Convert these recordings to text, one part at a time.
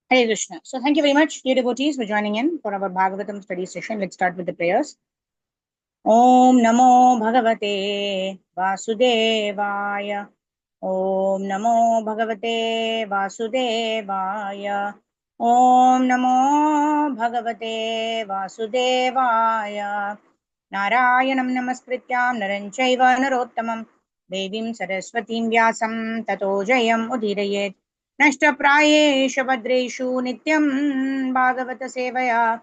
Hare Krishna. So thank you very much, dear devotees, for joining in for our Bhagavatam study session. Let's start with the prayers. Om Namo Bhagavate Vasudevaya. Om Namo Bhagavate Vasudevaya. Om Namo Bhagavate Vasudevaya. Narayanam Namaskrityam Naranchaiva Narottamam Devim Saraswatim Vyasam Tato Jayam Udirayet Nashtaprayesha Bhadreshu Nityam Bhagavata Sevaya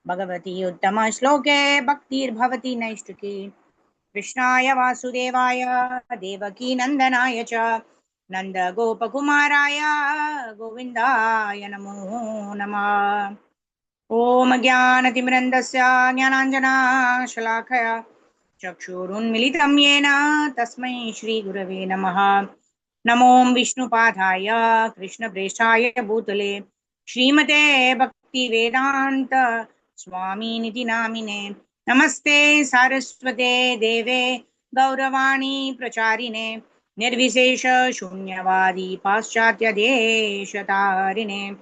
Bhagavati Uttama Shloke Bhaktir Bhavati Naishtuki Krishnaya Vasudevaya Devaki Nandanaya Cha Nanda Gopakumaraya Govindaya Namo Namah Om Jnanatimirandasya Jnananjana Shalakaya Chakshurunmilitam Yena Tasmai Shri Gurave Namaha Namo Vishnupadaya Krishna Preshaya Bhutale Srimate Bhakti Vedanta Swami Niti Namine Namaste Saraswate Deve Gauravani Pracharine Nirvisesha Shunyavadi Paschatya Deshatarine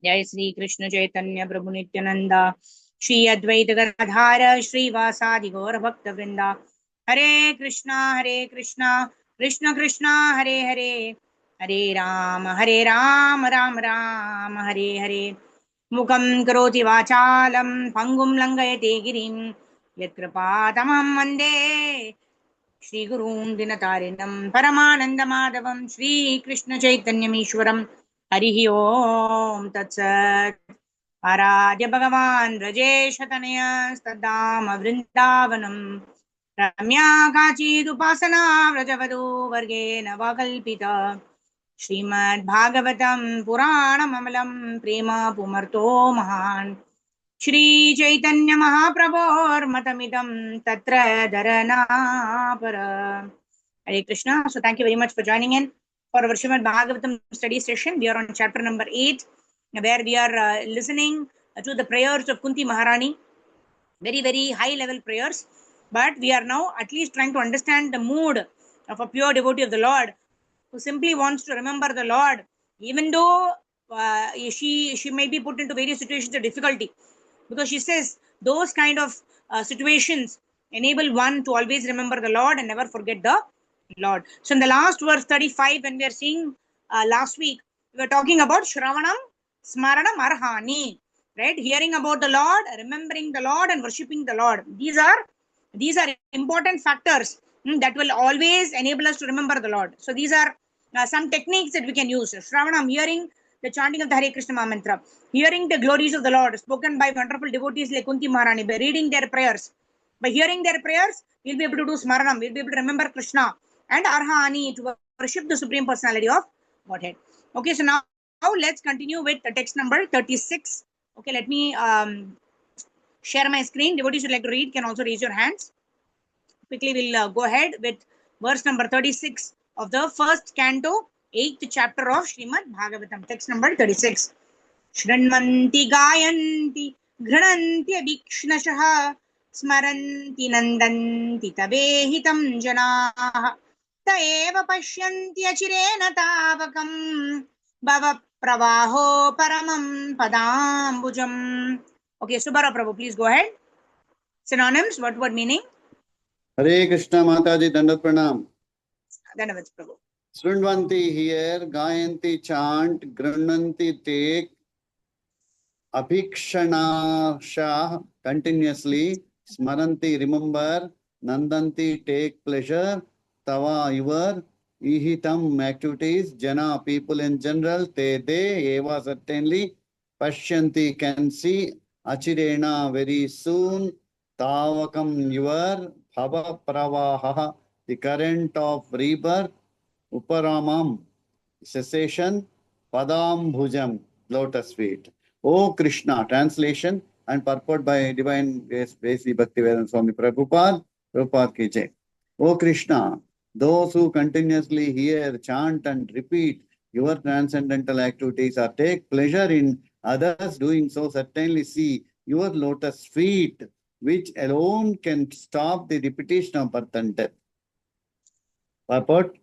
जय श्री कृष्ण चैतन्य प्रभु नित्यानंदा श्री अद्वैत गदाधर श्रीवासादि गौर भक्त वृंदा हरे कृष्णा कृष्ण कृष्णा हरे हरे हरे राम राम राम हरे हरे मुखं करोति वाचालं पंगुं लंघयते गिरिं यत्कृपातमहं वन्दे श्रीगुरून् दिनतारिणं परमानन्दमाधवं श्रीकृष्णचैतन्यमीश्वरम् हरिः ओम तत्सत् आराध्य भगवान् व्रजेशतनयस्तद्धाम वृन्दावनं रम्या काचिदुपासना व्रजवधू वर्गेण वाकल्पिता श्रीमद्भागवतं पुराणममलं प्रेम पुमर्तो महान् श्रीचैतन्य महाप्रभोर्मतमिदं तत्र धरनापर. Hare Krishna. So thank you very much for joining in for our Srimad Bhagavatam study session. We are on chapter number 8, where we are listening to the prayers of Kunti Maharani. Very, very high level prayers. But we are now at least trying to understand the mood of a pure devotee of the Lord who simply wants to remember the Lord, even though she may be put into various situations of difficulty. Because she says those kind of situations enable one to always remember the Lord and never forget the Lord. So in the last verse 35, when we are seeing last week, we were talking about Shravanam, Smaranam, Arhani, right? Hearing about the Lord, remembering the Lord, and worshipping the Lord. These are important factors that will always enable us to remember the Lord. So these are some techniques that we can use. Shravanam, hearing the chanting of the Hare Krishna mantra, hearing the glories of the Lord spoken by wonderful devotees like Kunti Maharani, by reading their prayers. By hearing their prayers, we'll be able to do Smaranam, we'll be able to remember Krishna, and Arhani, to worship the Supreme Personality of Godhead. Okay, so now let's continue with text number 36. Okay, let me share my screen. Devotees who would like to read can also raise your hands. Quickly, we'll go ahead with verse number 36 of the first canto, 8th chapter of Srimad Bhagavatam. Text number 36. Shranmanti gayanti घृणन्ति अभीक्ष्णशः स्मरन्ति नन्दन्ति तवेहितं जनाः त एव पश्यन्ति अचिरेण तावकं भव प्रवाहो परमं पदाम्बुजम्. Okay, Subara Prabhu, please go ahead. Synonyms, what word meaning? Hare Krishna Mataji, Dandat Pranam. Dandavat Prabhu. Srunvanti here, Gayanti chant, Grunanti take, Abhikshana continuously, Smaranti remember, Nandanti take pleasure, Tava your, Ihitam activities, Jana people in general, Te Eva certainly, Pashyanti can see, Achirena very soon, Tavakam your, Bhava Pravaha, the current of rebirth, Uparamam, cessation, Padam Bhujam, lotus feet. O Krishna, translation and purport by Divine Grace Bhaktivedanta Swami Prabhupada, Prabhupada ki jai. O Krishna, those who continuously hear, chant and repeat your transcendental activities or take pleasure in others doing so, certainly see your lotus feet, which alone can stop the repetition of birth and death. Purport.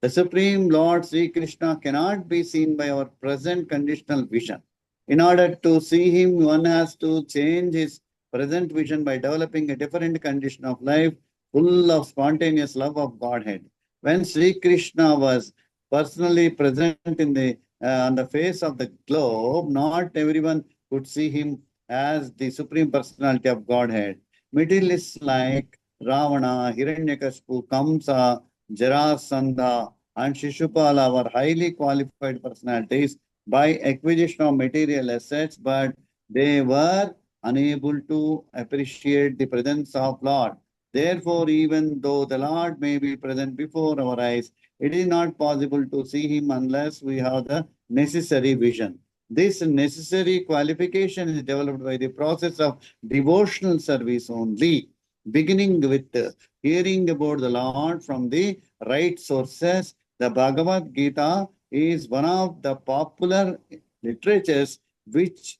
The Supreme Lord Sri Krishna cannot be seen by our present conditional vision. In order to see him, one has to change his present vision by developing a different condition of life full of spontaneous love of Godhead. When Sri Krishna was personally present on the face of the globe, not everyone could see him as the Supreme Personality of Godhead. Materialists like Ravana, Hiranyakashipu, Kamsa, Jarasandha, and Shishupala were highly qualified personalities by acquisition of material assets, but they were unable to appreciate the presence of Lord. Therefore, even though the Lord may be present before our eyes, it is not possible to see him unless we have the necessary vision. This necessary qualification is developed by the process of devotional service only, beginning with hearing about the Lord from the right sources. The Bhagavad Gita is one of the popular literatures which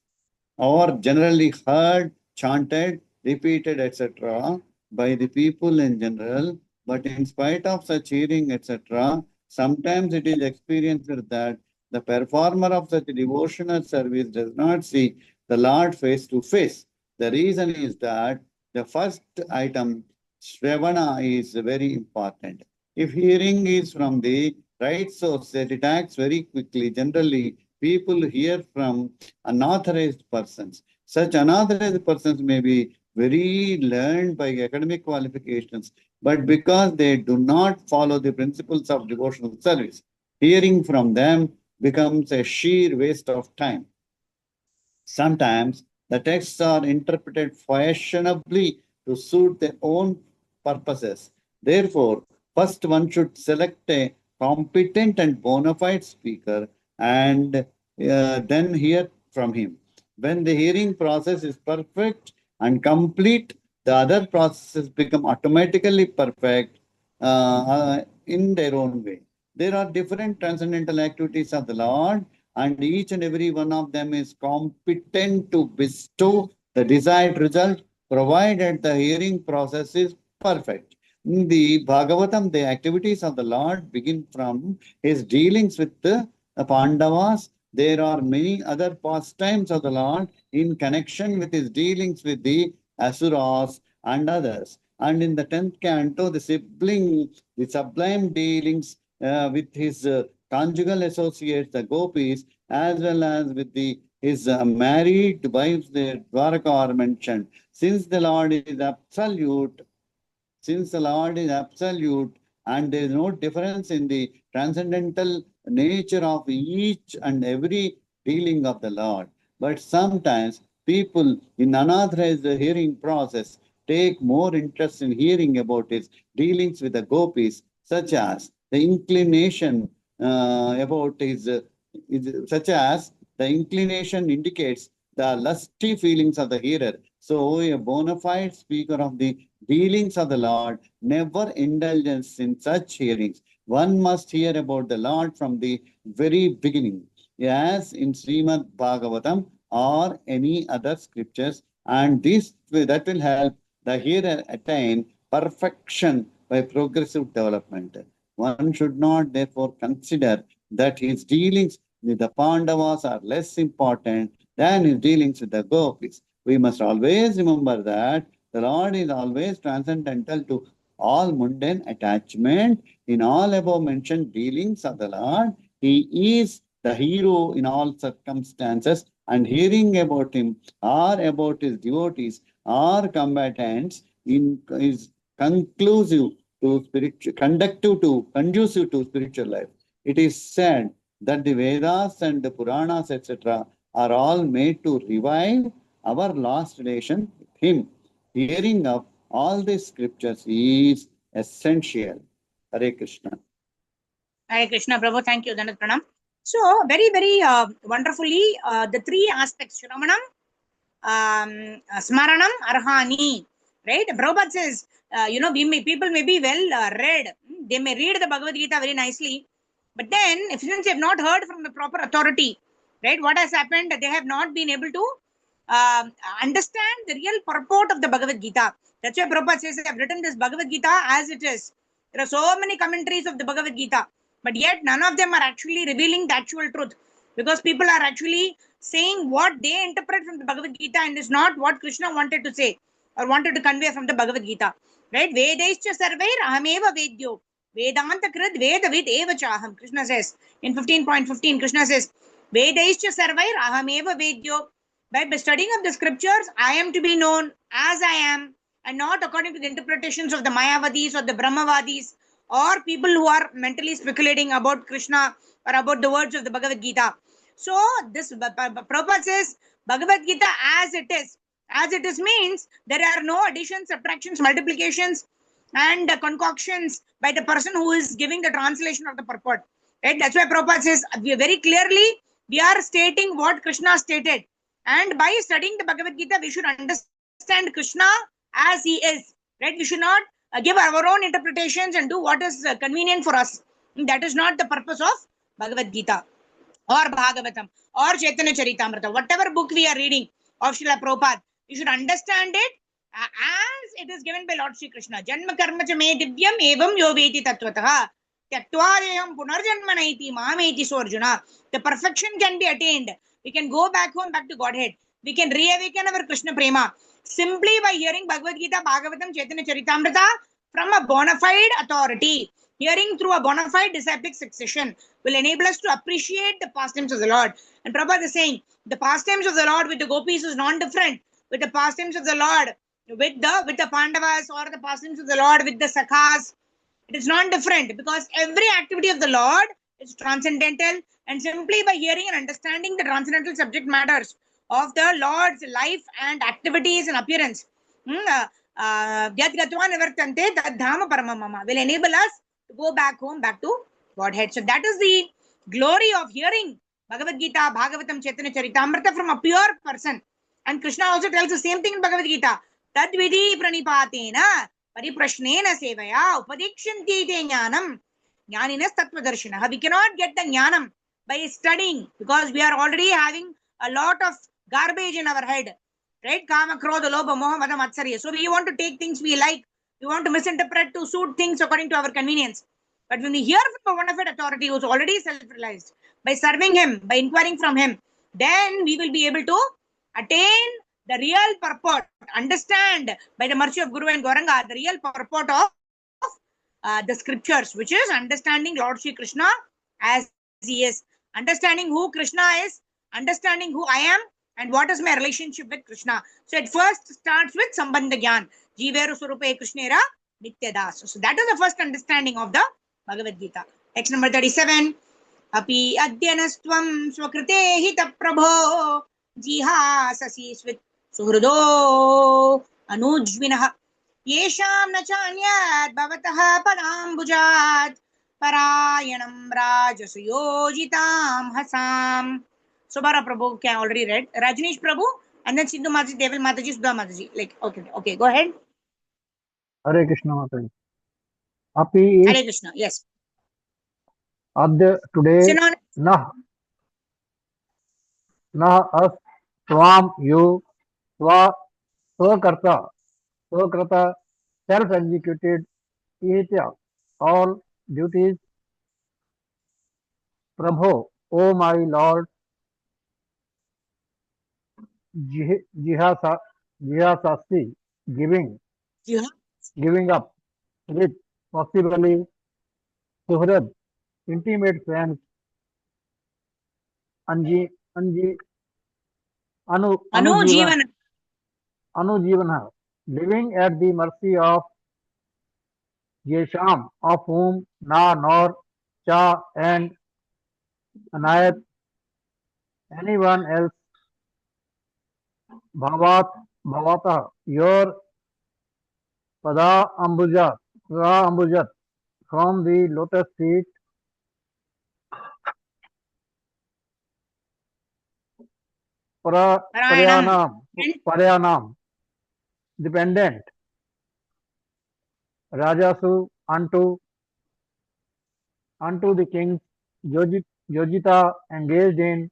are generally heard, chanted, repeated, etc. by the people in general. But in spite of such hearing, etc., sometimes it is experienced that the performer of such devotional service does not see the Lord face to face. The reason is that the first item, Shravana, is very important. If hearing is from the right source, it acts very quickly. Generally, people hear from unauthorized persons. Such unauthorized persons may be very learned by academic qualifications, but because they do not follow the principles of devotional service, hearing from them becomes a sheer waste of time. Sometimes the texts are interpreted fashionably to suit their own purposes. Therefore, first one should select a competent and bona fide speaker and then hear from him. When the hearing process is perfect and complete, the other processes become automatically perfect in their own way. There are different transcendental activities of the Lord, and each and every one of them is competent to bestow the desired result, provided the hearing process is perfect. In the Bhagavatam, the activities of the Lord begin from his dealings with the Pandavas. There are many other pastimes of the Lord in connection with his dealings with the Asuras and others. And in the 10th canto, the sublime dealings with his conjugal associates, the gopis, as well as with his married wives, the Dwaraka are mentioned. Since the Lord is absolute, and there is no difference in the transcendental nature of each and every dealing of the Lord. But sometimes people in unauthorized hearing process take more interest in hearing about his dealings with the gopis, such as the inclination about such as the inclination indicates the lusty feelings of the hearer. So a bona fide speaker of the dealings of the Lord never indulges in such hearings. One must hear about the Lord from the very beginning, as in Srimad Bhagavatam or any other scriptures, and that will help the hearer attain perfection by progressive development. One should not therefore consider that his dealings with the Pandavas are less important than his dealings with the gopis. We must always remember that the Lord is always transcendental to all mundane attachment. In all above mentioned dealings of the Lord, he is the hero in all circumstances, and hearing about him or about his devotees or combatants is conducive to spiritual life. It is said that the Vedas and the Puranas, etc., are all made to revive our lost relation with him. Hearing of all these scriptures is essential. Hare Krishna. Hare Krishna, Prabhu. Thank you, Dandavat Pranam. So, very, very wonderfully, the three aspects, Shravanam, Smaranam, Arhani, right? Prabhupada says, people may be well read. They may read the Bhagavad Gita very nicely. But then, if since they have not heard from the proper authority, right, what has happened? They have not been able to understand the real purport of the Bhagavad Gita. That's why Prabhupada says, I have written this Bhagavad Gita as it is. There are so many commentaries of the Bhagavad Gita. but yet none of them are actually revealing the actual truth, because people are actually saying what they interpret from the Bhagavad Gita and is not what Krishna wanted to say or wanted to convey from the Bhagavad Gita. Right? Vedaischa sarvair ahameva vedyo. Vedanta krid vedavid eva chaham. Krishna says in 15.15, Krishna says, Vedaischa sarvair ahameva vedyo. By studying of the scriptures, I am to be known as I am, and not according to the interpretations of the Mayavadis or the Brahmavadis or people who are mentally speculating about Krishna or about the words of the Bhagavad Gita. So this Prabhupada says Bhagavad Gita as it is. As it is means there are no additions, subtractions, multiplications, and concoctions by the person who is giving the translation of the purport. Right? That's why Prabhupada says very clearly we are stating what Krishna stated. And by studying the Bhagavad Gita, we should understand Krishna as he is. Right? We should not give our own interpretations and do what is convenient for us. That is not the purpose of Bhagavad Gita or Bhagavatam or Chaitanya Charitamrita. Whatever book we are reading of Srila Prabhupada, you should understand it as it is given by Lord Sri Krishna. Janma karma cha me divyam evam yo veti tattvataha. Tyaktvarayam punarjanma naiti mameti so Arjuna. The perfection can be attained. We can go back home, back to Godhead. We can reawaken our Krishna Prema simply by hearing Bhagavad Gita, Bhagavatam, Chaitanya Charitamrita from a bona fide authority. Hearing through a bona fide disciplic succession will enable us to appreciate the pastimes of the Lord. And Prabhupada is saying the pastimes of the Lord with the gopis is non-different with the pastimes of the Lord with the Pandavas, or the pastimes of the Lord with the Sakhas. It is non-different because every activity of the Lord is transcendental, and simply by hearing and understanding the transcendental subject matters of the Lord's life and activities and appearance will enable us to go back home, back to Godhead. So that is the glory of hearing Bhagavad Gita, Bhagavatam, Chaitanya Charitamrita from a pure person. And Krishna also tells the same thing in Bhagavad Gita. Tad vidhi pranipatena pariprashnena sevaya upadikshanti te jnanam jnaninas tattvadarshinaha. We cannot get the jnanam by studying, because we are already having a lot of garbage in our head. Right? Kama, Krodha, Lobha, Moha, Mada, Matsarya. So we want to take things we like. We want to misinterpret to suit things according to our convenience. But when we hear from a bona fide authority who is already self-realized, by serving him, by inquiring from him, then we will be able to attain the real purport, understand by the mercy of Guru and Gauranga the real purport of the scriptures, which is understanding Lord Sri Krishna as he is, understanding who Krishna is, understanding who I am, and what is my relationship with Krishna. So it first starts with Sambandha Gyan. Jiveru Surupe Krishnera Nityadas. So that is the first understanding of the Bhagavad Gita. Text number 37. Api adyanastvam swakrite hita prabho jihasasi svit suhrudo anujvinah yesham nachanyat bhavatah padambujat parayanam rajasuyojitam hasam. Subhara Prabhu can already read. Rajneesh Prabhu and then Sindhu Mataji, Devil Mataji, Sudha Mataji. Like, okay, go ahead. Hare Krishna Mataji. Api Hare Krishna, yes. Adya today nah us swam you swakarta self-executed itya all duties Prabhu, O my Lord, jihasasi giving up with possibly suhrad intimate friends Anujivana, living at the mercy of Yesham, of whom Na, Nor, Cha, and Anayat, anyone else, Bhavata, your Pada Ambujat, from the lotus feet, Parayanam, dependent, Rajasu, unto the kings, Yojita engaged in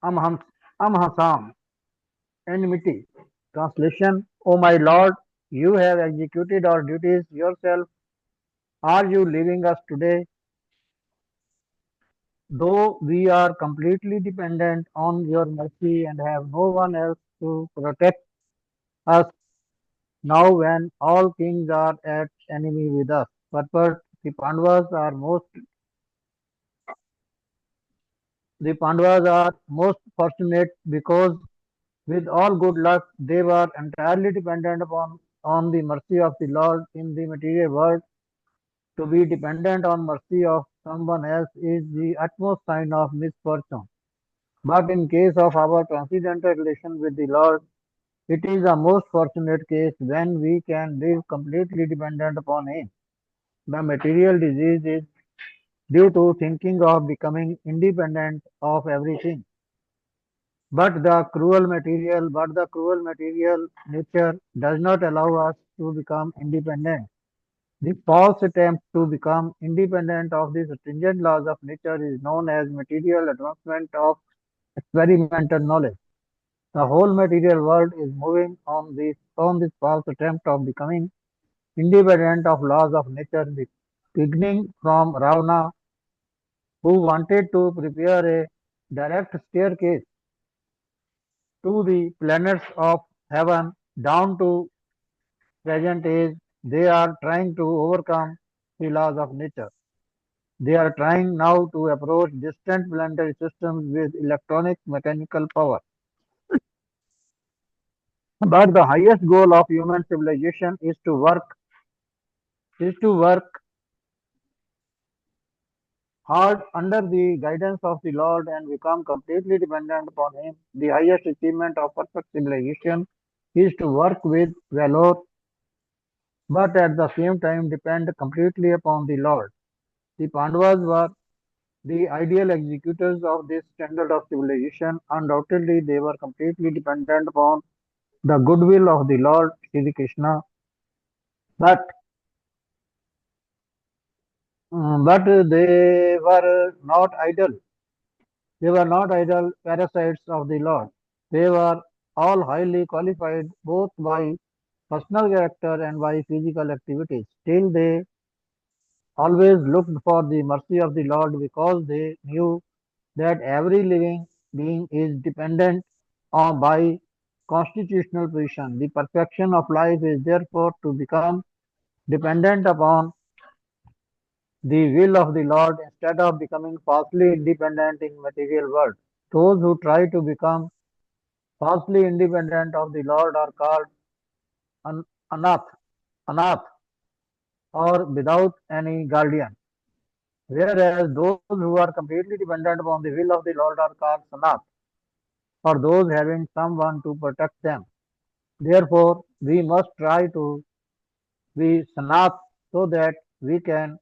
Amhasam, enmity. Translation, O my Lord, you have executed our duties yourself. Are you leaving us today? though we are completely dependent on your mercy and have no one else to protect us now when all kings are at enemy with us. But the Pandavas are most fortunate because with all good luck they were entirely dependent upon on the mercy of the Lord in the material world. To be dependent on mercy of someone else is the utmost sign of misfortune. But in case of our transcendental relation with the Lord, it is a most fortunate case when we can live completely dependent upon Him. The material disease is due to thinking of becoming independent of everything. But the cruel material nature does not allow us to become independent. The false attempt to become independent of the stringent laws of nature is known as material advancement of experimental knowledge. The whole material world is moving on this false attempt of becoming independent of laws of nature, beginning from Ravana, who wanted to prepare a direct staircase to the planets of heaven down to present age. They are trying to overcome the laws of nature. They are trying now to approach distant planetary systems with electronic mechanical power. But the highest goal of human civilization is to work hard under the guidance of the Lord and become completely dependent upon Him. The highest achievement of perfect civilization is to work with valor, but at the same time depend completely upon the Lord. The Pandavas were the ideal executors of this standard of civilization. Undoubtedly, they were completely dependent upon the goodwill of the Lord Sri Krishna, but but they were not idle parasites of the Lord. They were all highly qualified both by personal character and by physical activities. Still, they always looked for the mercy of the Lord because they knew that every living being is dependent on by constitutional position. The perfection of life is therefore to become dependent upon the will of the Lord instead of becoming falsely independent in material world. Those who try to become falsely independent of the Lord are called an- anath, anath, or without any guardian. Whereas those who are completely dependent upon the will of the Lord are called sanath, or those having someone to protect them. Therefore, we must try to be sanath so that we can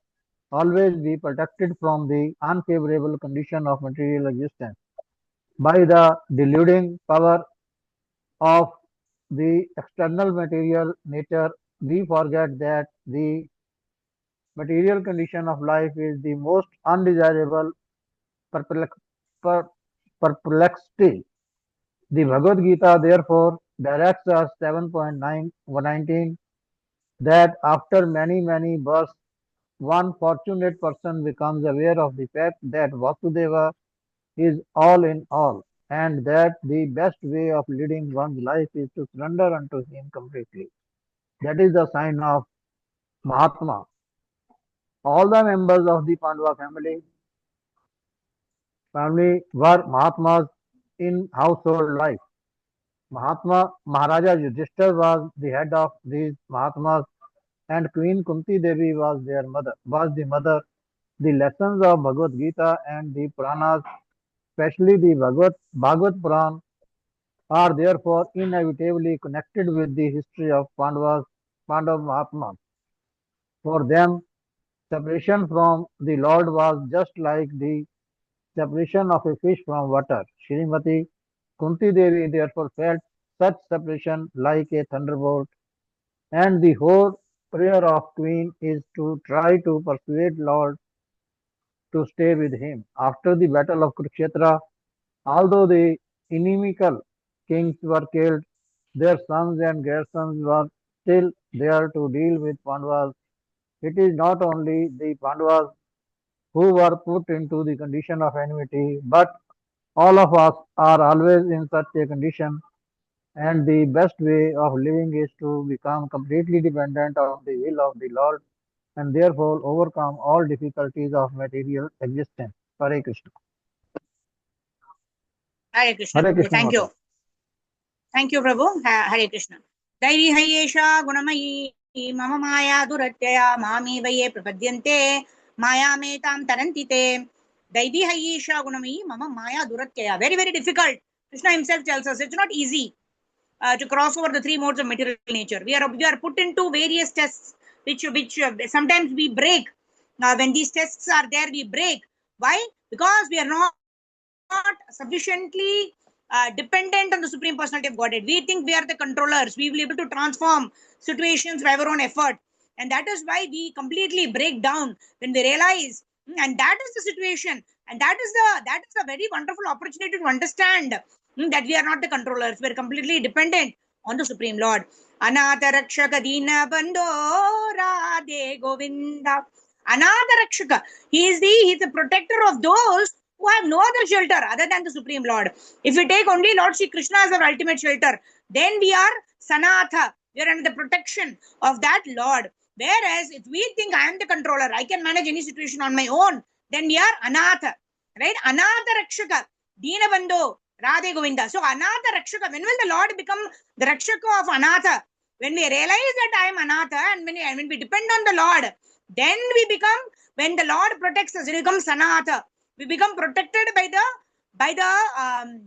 always be protected from the unfavorable condition of material existence. By the deluding power of the external material nature, we forget that the material condition of life is the most undesirable perplex- per- perplexity. The Bhagavad Gita therefore directs us 7.9 that after many births, one fortunate person becomes aware of the fact that Vasudeva is all in all, and that the best way of leading one's life is to surrender unto him completely. That is the sign of Mahatma. All the members of the Pandava family were Mahatmas in household life. Maharaja Yudhishthir was the head of these Mahatmas, and Queen Kunti Devi was the mother. The lessons of Bhagavad Gita and the Puranas, especially the Bhagavad Puran, are therefore inevitably connected with the history of Pandav Mahatmas. For them, separation from the Lord was just like the separation of a fish from water. Srimati Kunti Devi therefore felt such separation like a thunderbolt, and the whole prayer of Queen is to try to persuade Lord to stay with him. After the battle of Kurukshetra, although the inimical kings were killed, their sons and grandsons were still there to deal with Pandavas. It is not only the Pandavas who were put into the condition of enmity, but all of us are always in such a condition, and the best way of living is to become completely dependent on the will of the Lord and therefore overcome all difficulties of material existence. Hare Krishna. Hare Krishna, Hare Prabhu. Krishna, Thank you. Mata. Thank you, Prabhu. Hare Krishna. Dairi Hayesha Gunamayi Mama Maya Duratyaya Mami Vaye Prapadyante Maya Metam Tarantite. Daidi Hayesha Gunamayi Mama Maya Duratyaya. Very, very difficult. Krishna himself tells us it's not easy to cross over the three modes of material nature. We are put into various tests, which sometimes we break. When these tests are there, we break. Why? Because we are not sufficiently dependent on the Supreme Personality of Godhead. We think we are the controllers. We will be able to transform situations by our own effort. And that is why we completely break down when we realize, and that is the situation. And that is a very wonderful opportunity to understand that we are not the controllers. We are completely dependent on the Supreme Lord. Anatha Rakshaka Dina Bandho Radhe Govinda. Anatha Rakshaka. He is the protector of those who have no other shelter other than the Supreme Lord. If we take only Lord Shri Krishna as our ultimate shelter, then we are Sanatha. We are under the protection of that Lord. Whereas if we think I am the controller, I can manage any situation on my own, then we are Anatha. Right? Anatha Rakshaka, Dina Bandho, Radhe Govinda. So Anatha Rakshaka, when will the Lord become the Rakshaka of Anatha? When we realize that I am Anatha and when we depend on the Lord, then we become, when the Lord protects us, we become Sanatha. We become protected by the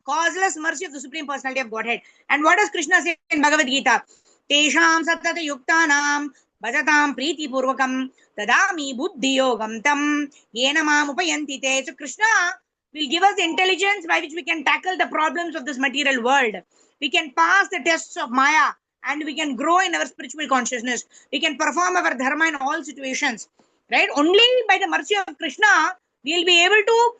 causeless mercy of the Supreme Personality of Godhead. And what does Krishna say in Bhagavad Gita? Tesham satata yuktanam bhajatam priti purvakam tadami buddhi yogam tam yena mam upayanti te. So Krishna will give us the intelligence by which we can tackle the problems of this material world. We can pass the tests of Maya and we can grow in our spiritual consciousness. We can perform our dharma in all situations. Right? Only by the mercy of Krishna we will be able to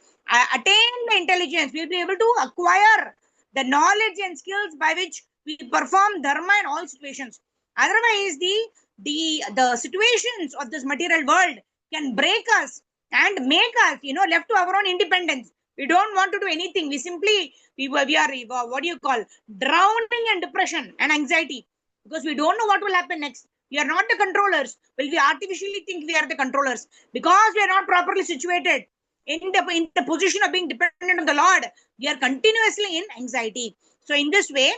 attain the intelligence. We will be able to acquire the knowledge and skills by which we perform dharma in all situations. Otherwise, the situations of this material world can break us and make us, left to our own independence. We don't want to do anything. We simply, we are, what do you call, drowning in depression and anxiety because we don't know what will happen next. We are not the controllers. Well, we artificially think we are the controllers because we are not properly situated in the position of being dependent on the Lord. We are continuously in anxiety. So in this way,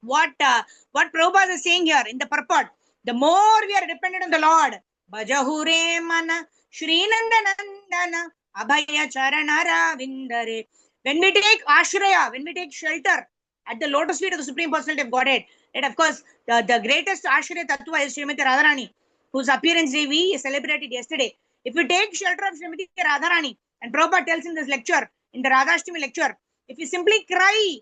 what Prabhupada is saying here in the purport, the more we are dependent on the Lord, Bhajahure mana Shri Nandanandana Abhaya Charanara Vindare. When we take Ashraya, when we take shelter at the lotus feet of the Supreme Personality of Godhead, and of course, the greatest Ashraya Tattva is Srimati Radharani, whose appearance day we celebrated yesterday. If we take shelter of Srimati Radharani, and Prabhupada tells in this lecture, in the Radhashtami lecture, if you simply cry,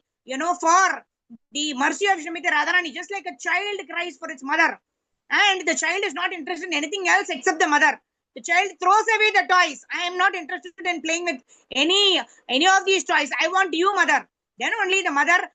for the mercy of Srimati Radharani, just like a child cries for its mother, and the child is not interested in anything else except the mother. The child throws away the toys. I am not interested in playing with any of these toys. I want you, mother. Then only the mother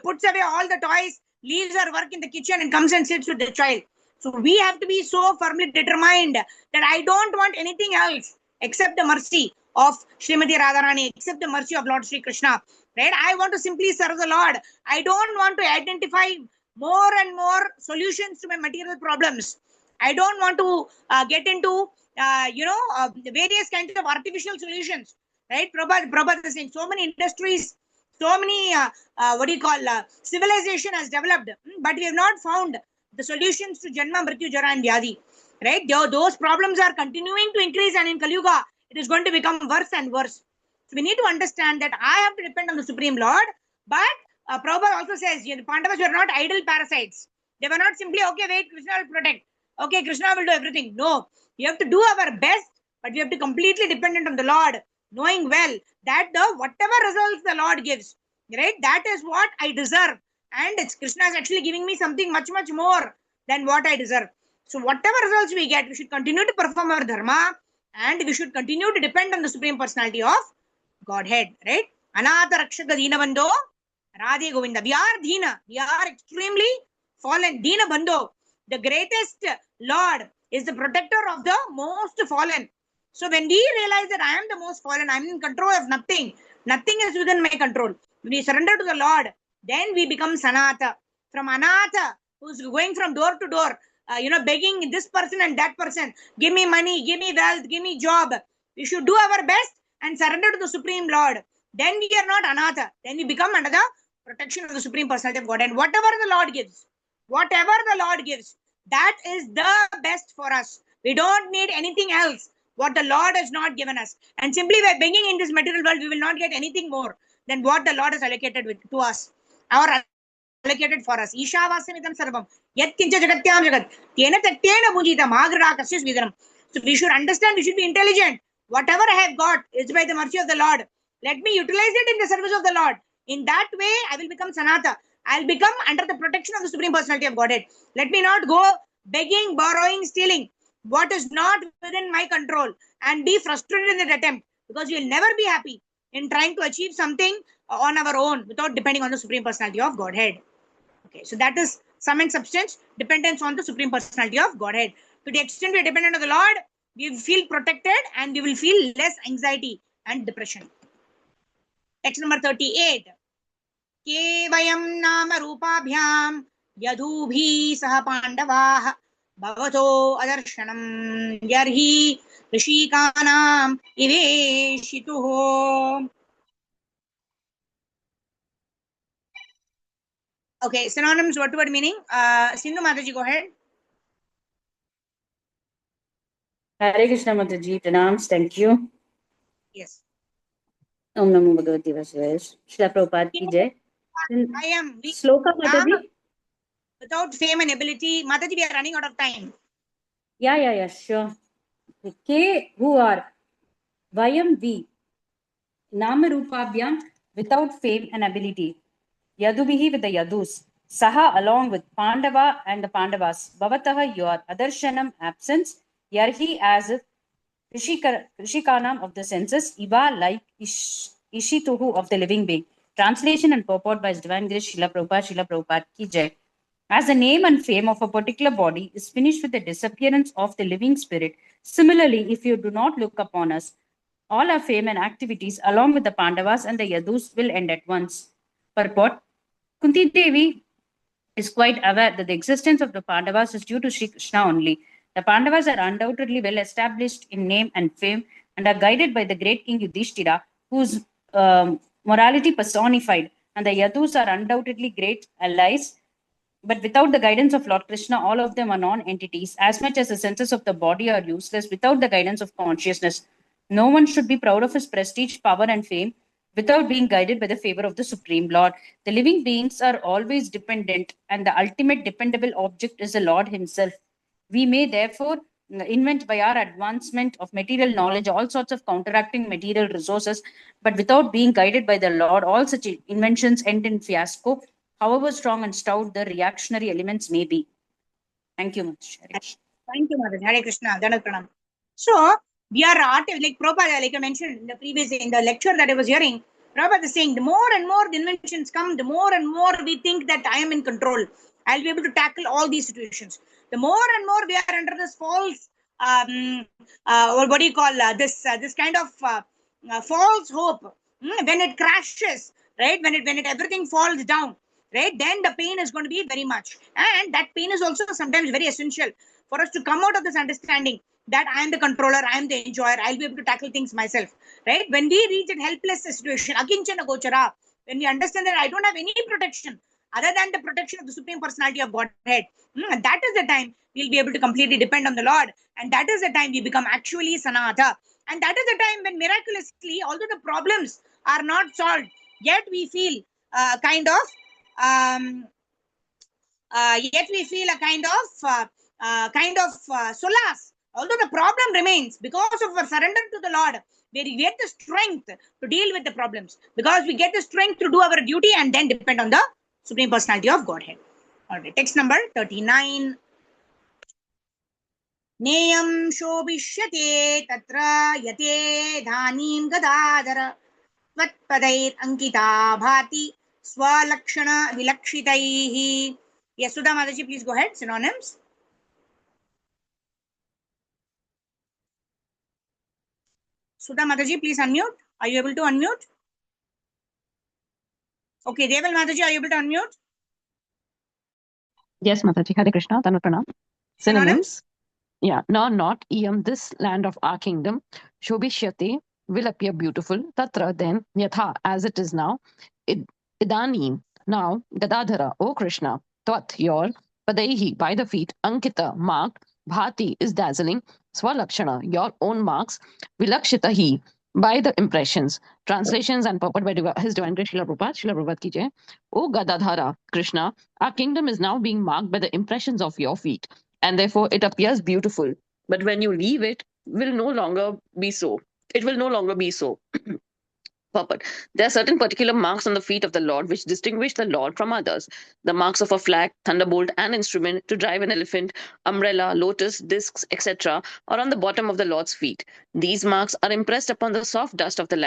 puts away all the toys, leaves her work in the kitchen and comes and sits with the child. So we have to be so firmly determined that I don't want anything else except the mercy of Srimati Radharani, except the mercy of Lord Sri Krishna. Right? I want to simply serve the Lord. I don't want to identify more and more solutions to my material problems. I don't want to get into various kinds of artificial solutions. Right? Prabhupada is saying so many industries, so many civilization has developed, but we have not found the solutions to Janma, Mrityu, Jara and Vyadhi. Right? Those problems are continuing to increase, and in Kali Yuga, it is going to become worse and worse. So we need to understand that I have to depend on the Supreme Lord. But Prabhupada also says, the Pandavas were not idle parasites. They were not simply, okay, wait, Krishna will protect. Okay, Krishna will do everything. No, we have to do our best, but we have to completely dependent on the Lord, knowing well that whatever results the Lord gives, right, that is what I deserve. And Krishna is actually giving me something much, much more than what I deserve. So whatever results we get, we should continue to perform our dharma, and we should continue to depend on the Supreme Personality of Godhead, right? Anatha Rakshaka Dina Bandho, Radhe Govinda. We are Dina. We are extremely fallen. Dina Bandho, the greatest Lord, is the protector of the most fallen. So when we realize that I am the most fallen, I am in control of nothing, nothing is within my control. When we surrender to the Lord, then we become Sanatha. From Anatha, who's going from door to door, begging this person and that person, give me money, give me wealth, give me job. We should do our best and surrender to the Supreme Lord. Then we are not Anatha. Then we become under the protection of the Supreme Personality of God. And whatever the Lord gives, that is the best for us. We don't need anything else what the Lord has not given us. And simply by begging in this material world, we will not get anything more than what the Lord has allocated to us. Our allocated for us. Ishavasamitam sarvam. Yat kincha jagatyam jagat. Tena taktena bhujitam. Agrada kasyas vidaram. So we should understand, we should be intelligent. Whatever I have got is by the mercy of the Lord. Let me utilize it in the service of the Lord. In that way, I will become Sanatha. I'll become under the protection of the Supreme Personality of Godhead. Let me not go begging, borrowing, stealing what is not within my control and be frustrated in that attempt, because we will never be happy in trying to achieve something on our own without depending on the Supreme Personality of Godhead. Okay, so that is sum and substance, dependence on the Supreme Personality of Godhead. To the extent we are dependent on the Lord, we feel protected and we will feel less anxiety and depression. Text number 38. केवयं नाम रूपाभ्यां यदुभिः सह पाण्डवाः भवतो अदर्शनं यर्हि ऋषिकानाम् इवेशितुः. Okay, synonyms, word meaning. Sindhu Mataji, go ahead. Hare Krishna Mataji, pranams, thank you. Yes. Om Namo Bhagavate Vasudevaya. Srila Prabhupada ki jai. I am weak. Sloka Mataji. Without fame and ability, Mataji, we are running out of time. Yeah, sure. K, who are? Vayam, we. Nama Rupabhyam, without fame and ability. Yadubihi, with the Yadus. Saha, along with Pandava and the Pandavas. Bhavataha, your. Adarshanam, absence. Yarhi, as if. Rishikanam, of the senses. Iva, like Ishituhu, of the living being. Translation and purport by His Divine Grace Srila Prabhupada ki jai. As the name and fame of a particular body is finished with the disappearance of the living spirit, similarly, if you do not look upon us, all our fame and activities, along with the Pandavas and the Yadus, will end at once. Purport: Kunti Devi is quite aware that the existence of the Pandavas is due to Sri Krishna only. The Pandavas are undoubtedly well established in name and fame and are guided by the great king Yudhishthira, whose morality personified, and the Yadus are undoubtedly great allies. But without the guidance of Lord Krishna, all of them are non-entities, as much as the senses of the body are useless without the guidance of consciousness. No one should be proud of his prestige, power, and fame without being guided by the favor of the Supreme Lord. The living beings are always dependent, and the ultimate dependable object is the Lord himself. We may therefore invent by our advancement of material knowledge all sorts of counteracting material resources, but without being guided by the Lord, all such inventions end in fiasco, however strong and stout the reactionary elements may be. Thank you much. Thank you, Mother. Hare Krishna. Dhanat Pranam. So, we are like Prabhupada, like I mentioned in the previous, in the lecture that I was hearing, Prabhupada is saying, the more and more the inventions come, the more and more we think that I am in control. I'll be able to tackle all these situations. The more and more we are under this false, what do you call this kind of false hope. When it crashes, right? When it everything falls down, right? Then the pain is going to be very much, and that pain is also sometimes very essential for us to come out of this understanding that I am the controller, I am the enjoyer, I'll be able to tackle things myself, right? When we reach a helpless situation, akinchana gochara, when we understand that I don't have any protection other than the protection of the Supreme Personality of Godhead, that is the time we'll be able to completely depend on the Lord, and that is the time we become actually Sanatha, and that is the time when miraculously, although the problems are not solved, yet we feel a kind of solace. Although the problem remains, because of our surrender to the Lord, we get the strength to deal with the problems, because we get the strength to do our duty and then depend on the Supreme Personality of Godhead. All right, text number 39. Neyam shobhishyate tatra yate dhanim gadadara tvatpadair ankita bhati swalakshana vilakshitaihi. Yes, Sudha Mataji, please go ahead. Synonyms. Sudha Mataji, please unmute. Are you able to unmute? Okay, Deval Mataji, are you able to unmute? Yes, Mataji. Hare Krishna. Tanu Pranam. Synonyms? Yeah. No, not iyam. This land of our kingdom, Shobhishyate, will appear beautiful. Tatra, then, Yatha, as it is now. Idanim, now, Gadadhara, O Krishna, Tvat, your, Padaihi, by the feet, Ankita, marked, Bhati is dazzling, Swalakshana, your own marks, Vilakshitahi, by the impressions. Translations and purport by His Divine Grace Srila Prabhupada. Srila Prabhupada ki jai. O Gadadhara, Krishna, our kingdom is now being marked by the impressions of your feet, and therefore it appears beautiful. But when you leave it, will no longer be so. It will no longer be so. Purport. There are certain particular marks on the feet of the Lord which distinguish the Lord from others. The marks of a flag, thunderbolt, an instrument to drive an elephant, umbrella, lotus, discs, etc. are on the bottom of the Lord's feet. These marks are impressed upon the soft dust of the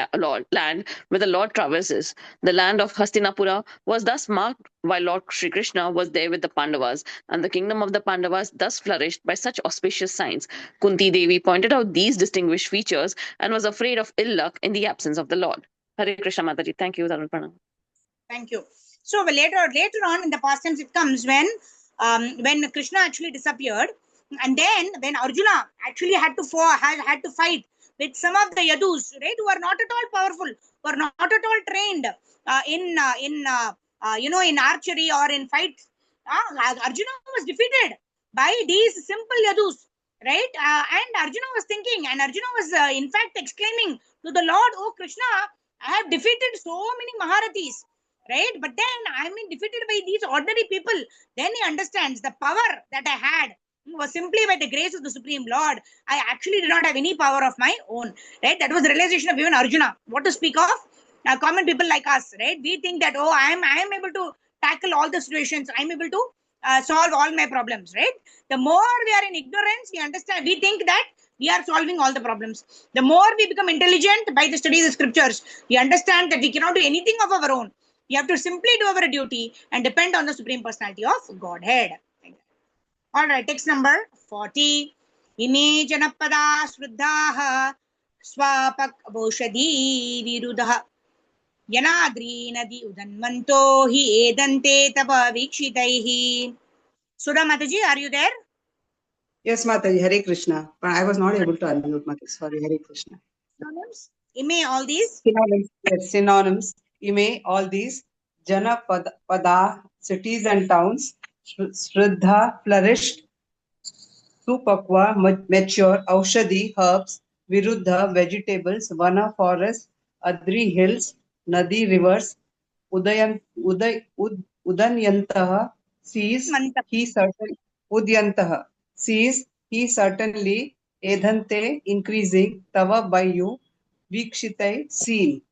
land where the Lord traverses. The land of Hastinapura was thus marked while Lord Sri Krishna was there with the Pandavas, and the kingdom of the Pandavas thus flourished by such auspicious signs. Kunti Devi pointed out these distinguished features and was afraid of ill luck in the absence of the Lord. Hare Krishna Mataji. Thank you, Tarun Pranam. Thank you. So later on in the past tense, it comes when Krishna actually disappeared, and then when Arjuna actually had to fight with some of the Yadus, right, who are not at all powerful, who are not at all trained in archery or in fights. Arjuna was defeated by these simple Yadus, right? And Arjuna was thinking, and Arjuna was in fact exclaiming to the Lord, "Oh Krishna, I have defeated so many Maharathis, right? But then I'm defeated by these ordinary people." Then he understands the power that I had was simply by the grace of the Supreme Lord. I actually did not have any power of my own, right? That was the realization of even Arjuna. What to speak of common people like us, right? We think that, oh, I am able to tackle all the situations. I'm able to solve all my problems, right? The more we are in ignorance, we think that we are solving all the problems. The more we become intelligent by the study of the scriptures, we understand that we cannot do anything of our own. We have to simply do our duty and depend on the Supreme Personality of Godhead. All right, text number 40. Ime janapada sruddhaha swapak voshadi viruddha yanadri nadi udanmanto hi edante tapa vikshitaihi. Sudha Mataji, are you there? Yes, Mataji, Hare Krishna. But I was not able to unmute, Mataji. Sorry, Hare Krishna. Synonyms? Ime, all these? Synonyms. Yes, synonyms. Ime, all these. Jana pada, cities and towns. Shraddha, flourished. Supakwa, mature. Aushadhi, herbs. Viruddha, vegetables. Vana, forest. Adri, hills. Nadi, rivers. Udanyantaha, seas. He certain. Udyantaha, sees, he certainly, edhante, increasing, tava, by you, vikshitai, seen.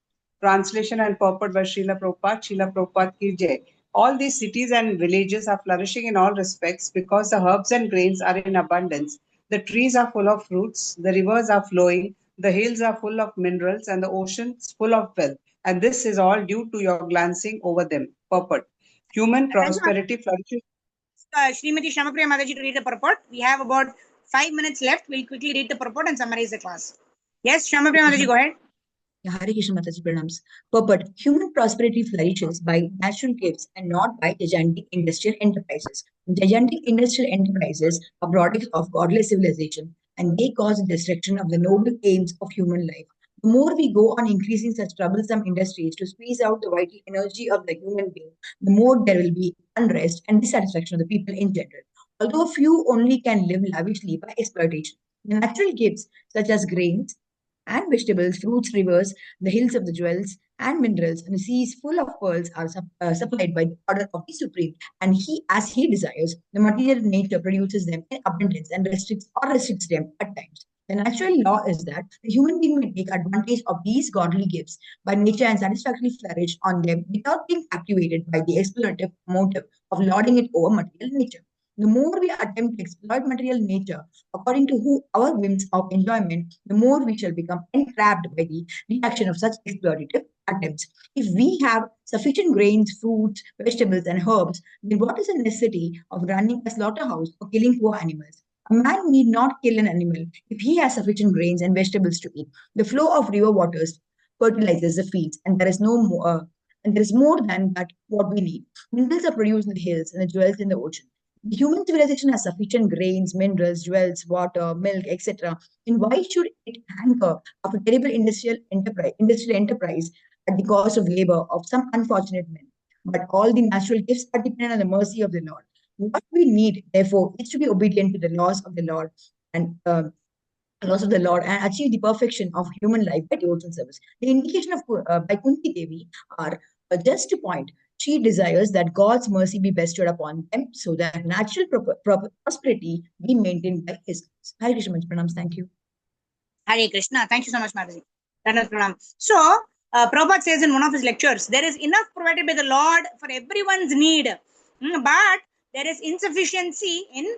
Translation and purport by Srila Prabhupada. Srila Prabhupada ki jai. All these cities and villages are flourishing in all respects because the herbs and grains are in abundance. The trees are full of fruits, the rivers are flowing, the hills are full of minerals, and the oceans full of wealth. And this is all due to your glancing over them. Purport. Human prosperity flourishes. Srimati Shamapriya Mataji to read the purport. We have about 5 minutes left. We'll quickly read the purport and summarize the class. Yes, Shamapriya Mataji, go ahead. Hare Krishna Mataji Pranams. Purport. Human prosperity flourishes by natural gifts and not by gigantic industrial enterprises. Gigantic industrial enterprises are products of godless civilization, and they cause the destruction of the noble aims of human life. The more we go on increasing such troublesome industries to squeeze out the vital energy of the human being, the more there will be unrest and dissatisfaction of the people in general. Although few only can live lavishly by exploitation, the natural gifts such as grains and vegetables, fruits, rivers, the hills of the jewels and minerals, and the seas full of pearls are supplied by the order of the Supreme. And he, as he desires, the material nature produces them in abundance and restricts them at times. The natural law is that the human being may take advantage of these godly gifts by nature and satisfactorily flourish on them without being captivated by the exploitative motive of lording it over material nature. The more we attempt to exploit material nature according to our whims of enjoyment, the more we shall become entrapped by the reaction of such exploitative attempts. If we have sufficient grains, fruits, vegetables, and herbs, then what is the necessity of running a slaughterhouse or killing poor animals? A man need not kill an animal if he has sufficient grains and vegetables to eat. The flow of river waters fertilizes the fields, and there is no more. And there is more than that what we need. Minerals are produced in the hills and the jewels in the ocean. The human civilization has sufficient grains, minerals, jewels, water, milk, etc. And why should it hanker after terrible industrial enterprise at the cost of labor of some unfortunate men? But all the natural gifts are dependent on the mercy of the Lord. What we need, therefore, is to be obedient to the laws of the Lord and laws of the Lord and achieve the perfection of human life by devotional service. The indication of by Kunti Devi are just to point. She desires that God's mercy be bestowed upon them so that natural prosperity be maintained by His. Hare Krishna Pranams. Thank you. Hare Krishna. Thank you so much, Mataji. Pranam. So, Prabhupada says in one of his lectures, there is enough provided by the Lord for everyone's need, but there is insufficiency in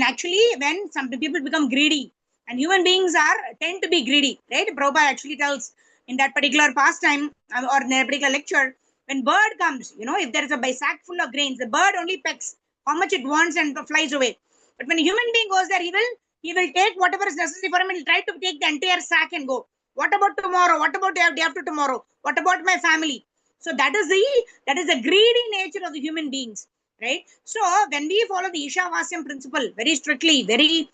actually when some people become greedy, and human beings tend to be greedy, right? Prabhupada actually tells in that particular pastime or in a particular lecture, when bird comes, if there is a sack full of grains, the bird only pecks how much it wants and flies away. But when a human being goes there, he will take whatever is necessary for him and he'll try to take the entire sack and go. What about tomorrow? What about day after tomorrow? What about my family? So that is the greedy nature of the human beings, right? So when we follow the Ishavasyam principle very strictly, very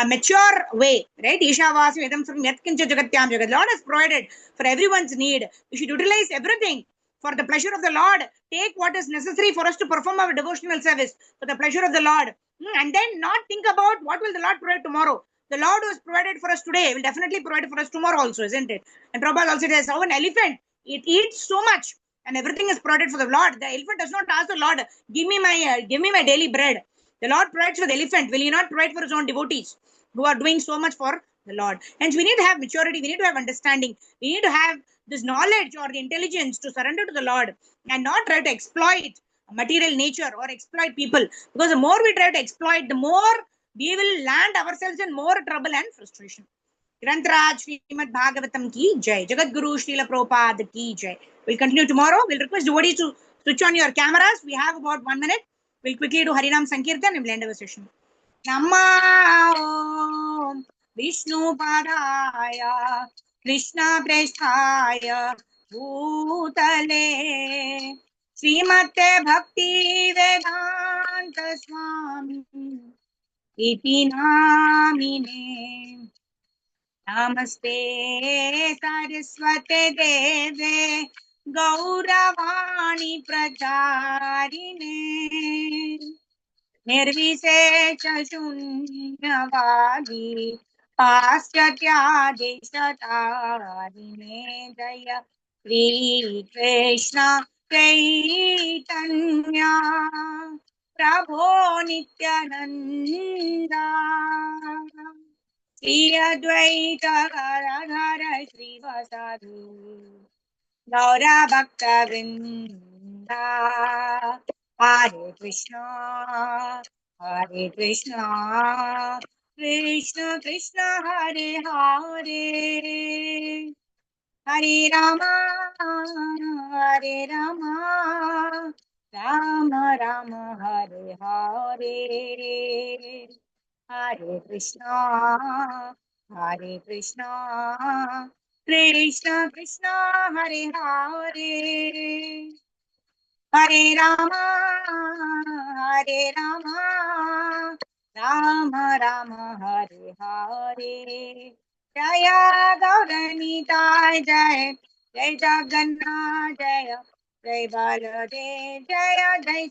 mature way, right? Ishavasyam edam sarvam yat kincha jagatyam jagat. Lord has provided for everyone's need. We should utilize everything for the pleasure of the Lord. Take what is necessary for us to perform our devotional service for the pleasure of the Lord, and then not think about what will the Lord provide tomorrow. The Lord who has provided for us today will definitely provide for us tomorrow also, isn't it? And Prabhupada also says, how an elephant, it eats so much and everything is provided for the Lord. The elephant does not ask the Lord, give me my daily bread. The Lord provides for the elephant. Will he not provide for his own devotees who are doing so much for the Lord? Hence, we need to have maturity. We need to have understanding. We need to have this knowledge or the intelligence to surrender to the Lord and not try to exploit material nature or exploit people. Because the more we try to exploit, the more we will land ourselves in more trouble and frustration. Grantaraj Srimad Bhagavatam ki jai. Jagat Guru Srila Prabhupada ki jai. We'll continue tomorrow. We'll request devotees to switch on your cameras. We have about 1 minute. We'll quickly do Harinam Sankirtan and we'll end our session. Namah Om Vishnu Padaya Krishna Preshthaya Bhutale Srimate Bhakti Vedanta Swami Iti Namine Namaste Saraswate Deve Gauravani Pracharine Nirvisecha Shunyavadi Paschatyadeshatarine Jaya Sri Krishna Chaitanya Prabho Nityananda Sri Advaita Gadadhara Srivasadi Gaura Bhakta Vrinda Hare Krishna Krishna Krishna Hare Hare Hare Rama Rama Rama Hare Hare Hare Krishna Krishna Krishna Hare Hare Hare Rama Rama Rama Hare Hare Jaya Gauranitai Jai Jai Jagannath Jaya Jai Baladev Jaya Jai